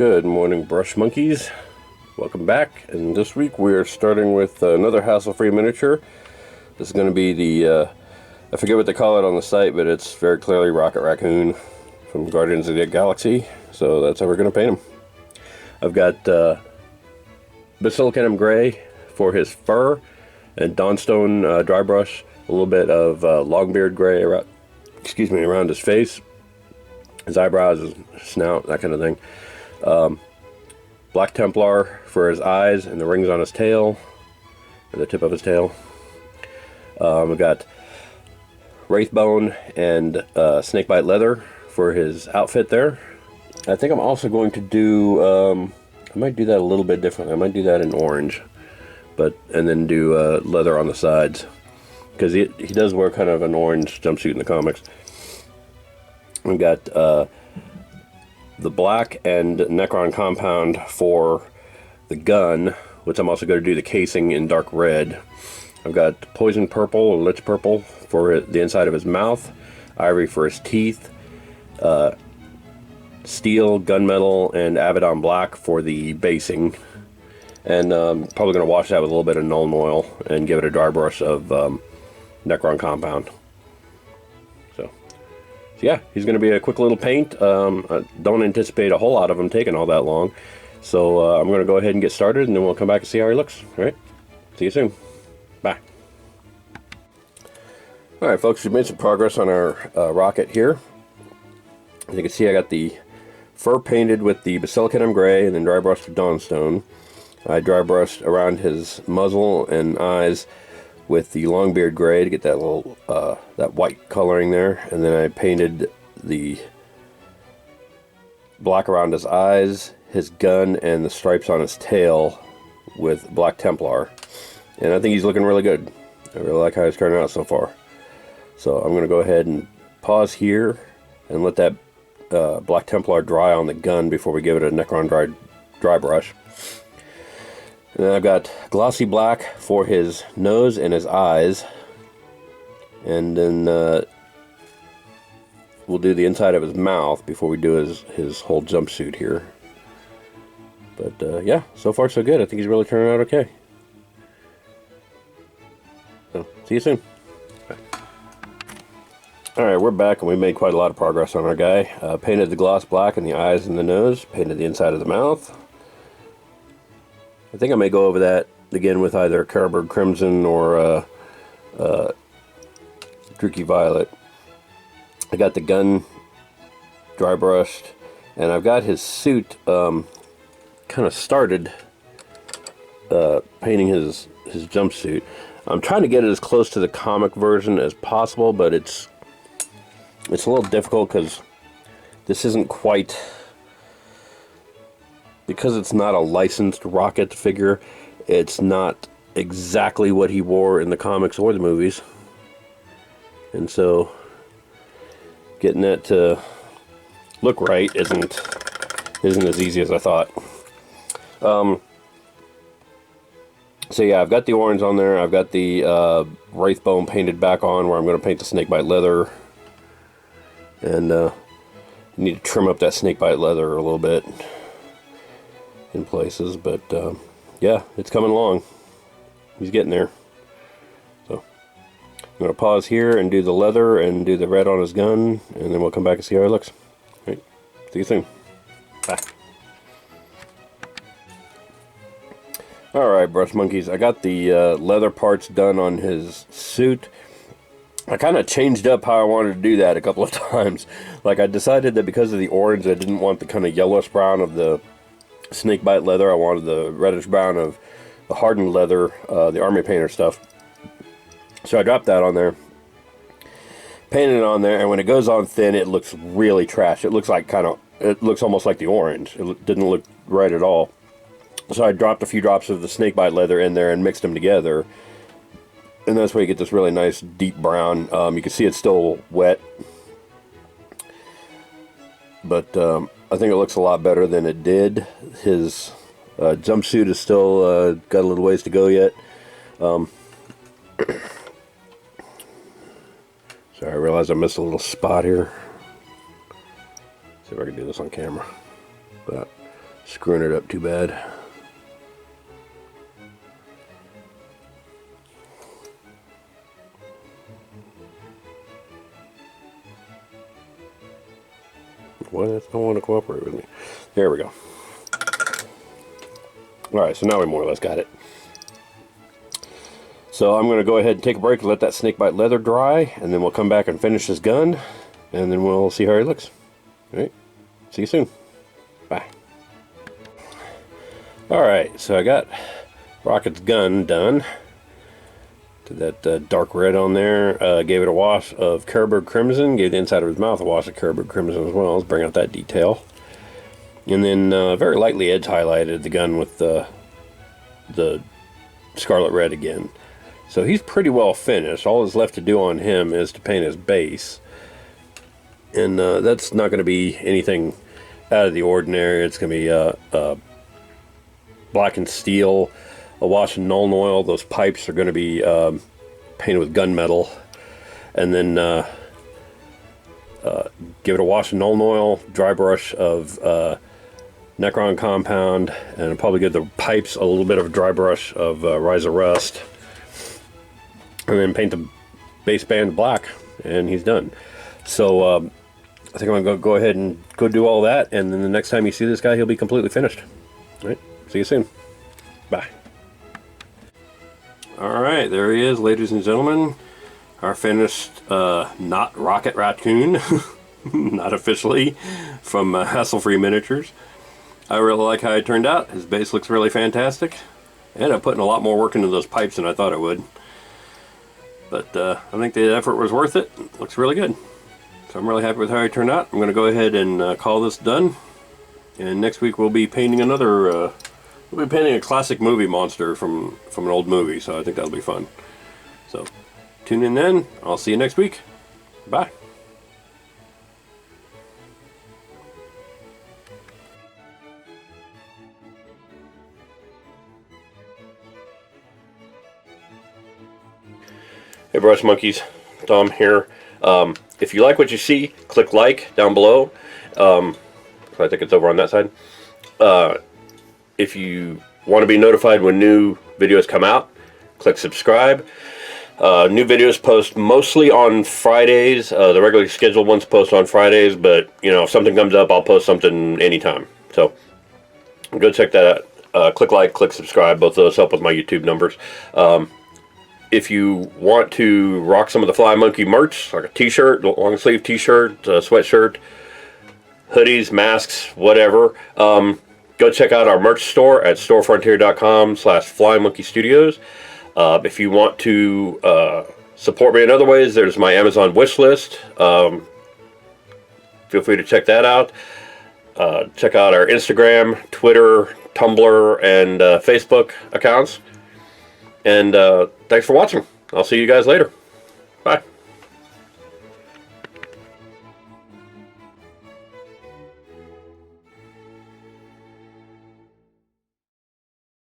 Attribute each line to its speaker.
Speaker 1: Good morning, brush monkeys. Welcome back, and this week we're starting with another hassle-free miniature. This is going to be the, I forget what they call it on the site, but it's very clearly Rocket Raccoon from Guardians of the Galaxy, so that's how we're going to paint him. I've got Basilicanum Gray for his fur, and Dawnstone dry brush, a little bit of Longbeard Gray around, around his face, his eyebrows, his snout, that kind of thing. Black Templar for his eyes and the rings on his tail, or the tip of his tail. We've got Wraithbone and Snakebite Leather for his outfit there. I think I'm also going to do, I might do that a little bit differently. I might do that in orange, and then do leather on the sides, because he does wear kind of an orange jumpsuit in the comics. We've got the black and Necron compound for the gun, which I'm also going to do the casing in dark red. I've got poison purple or lich purple for the inside of his mouth, ivory for his teeth, steel, gunmetal, and Abaddon black for the basing. And probably going to wash that with a little bit of Nuln Oil and give it a dry brush of Necron compound. Yeah, he's going to be a quick little paint. I don't anticipate a whole lot of them taking all that long. So I'm going to go ahead and get started, and then we'll come back and see how he looks. All right, see you soon. Bye. All right, folks, we've made some progress on our rocket here. As you can see, I got the fur painted with the Basilicanum Gray and then dry brushed with Dawnstone. I dry brushed around his muzzle and eyes with the Longbeard Gray to get that little that white coloring there, and then I painted the black around his eyes, his gun, and the stripes on his tail with Black Templar. And I think he's looking really good. I really like how he's turning out so far. So I'm going to go ahead and pause here and let that Black Templar dry on the gun before we give it a Necron dry brush. And then I've got glossy black for his nose and his eyes. And then we'll do the inside of his mouth before we do his whole jumpsuit here. But yeah, so far so good. I think he's really turning out okay. So, see you soon. Bye. Alright, we're back, and we made quite a lot of progress on our guy. Painted the gloss black in the eyes and the nose. Painted the inside of the mouth. I think I may go over that again with either Carberg Crimson or Druchii Violet. I got the gun dry brushed, and I've got his suit kind of started painting his jumpsuit. I'm trying to get it as close to the comic version as possible, but it's a little difficult because this isn't quite... Because it's not a licensed Rocket figure, it's not exactly what he wore in the comics or the movies. And so, getting that to look right isn't as easy as I thought. So yeah, I've got the orange on there. I've got the Wraithbone painted back on, where I'm going to paint the Snakebite Leather. And I need to trim up that Snakebite Leather a little bit in places, but yeah, it's coming along. He's getting there. So I'm going to pause here and do the leather and do the red on his gun, and then we'll come back and see how he looks. All right, see you soon. Bye. Alright, brush monkeys, I got the leather parts done on his suit. I kind of changed up how I wanted to do that a couple of times. Like, I decided that because of the orange, I didn't want the kind of yellowish brown of the Snakebite leather. I wanted the reddish brown of the hardened leather, the Army Painter stuff. So I dropped that on there, painted it on there, and when it goes on thin, it looks really trash. It looks like it looks almost like the orange. It didn't look right at all. So I dropped a few drops of the Snakebite leather in there and mixed them together, and that's why you get this really nice deep brown. You can see it's still wet, but I think it looks a lot better than it did. His jumpsuit is still got a little ways to go yet. Sorry, I realized I missed a little spot here. See if I can do this on camera. But screwing it up too bad. What? It's don't want to cooperate with me. There we go. Alright, so now we more or less got it. So I'm going to go ahead and take a break and let that snakebite leather dry, and then we'll come back and finish this gun, and then we'll see how he looks. Alright, see you soon. Bye. Alright, so I got Rocket's gun done. Did that dark red on there. Gave it a wash of Caribou Crimson. Gave the inside of his mouth a wash of Caribou Crimson as well. Let's bring out that detail. And then very lightly edge highlighted the gun with the scarlet red again. So he's pretty well finished. All that's left to do on him is to paint his base. And that's not going to be anything out of the ordinary. It's going to be black and steel, a wash of Nuln Oil. Those pipes are going to be painted with gunmetal. And then give it a wash of Nuln Oil, dry brush of Necron Compound, and I'll probably give the pipes a little bit of a dry brush of Rise of Rust. And then paint the base band black, and he's done. So I think I'm going to go ahead and go do all that, and then the next time you see this guy, he'll be completely finished. All right, see you soon. Bye. Alright, there he is, ladies and gentlemen. Our finished, not Rocket Raccoon, not officially, from Hassle-Free Miniatures. I really like how it turned out. His base looks really fantastic. And I'm putting a lot more work into those pipes than I thought I would. But I think the effort was worth it. Looks really good. So I'm really happy with how it turned out. I'm going to go ahead and call this done. And next week we'll be painting another, we'll be painting a classic movie monster from an old movie. So I think that'll be fun. So tune in then. I'll see you next week. Bye. Hey Brush Monkeys, Tom here. If you like what you see, click like down below. I think it's over on that side. If you want to be notified when new videos come out, click subscribe. New videos post mostly on Fridays. The regularly scheduled ones post on Fridays, but you know, if something comes up, I'll post something anytime. So go check that out. Click like, click subscribe. Both of those help with my YouTube numbers. If you want to rock some of the Fly Monkey merch, like a t-shirt, long sleeve t-shirt, sweatshirt, hoodies, masks, whatever, go check out our merch store at storefrontier.com/FlyMonkeyStudios. If you want to support me in other ways, there's my Amazon wish list. Feel free to check that out. Check out our Instagram, Twitter, Tumblr, and Facebook accounts. And thanks for watching. I'll see you guys later.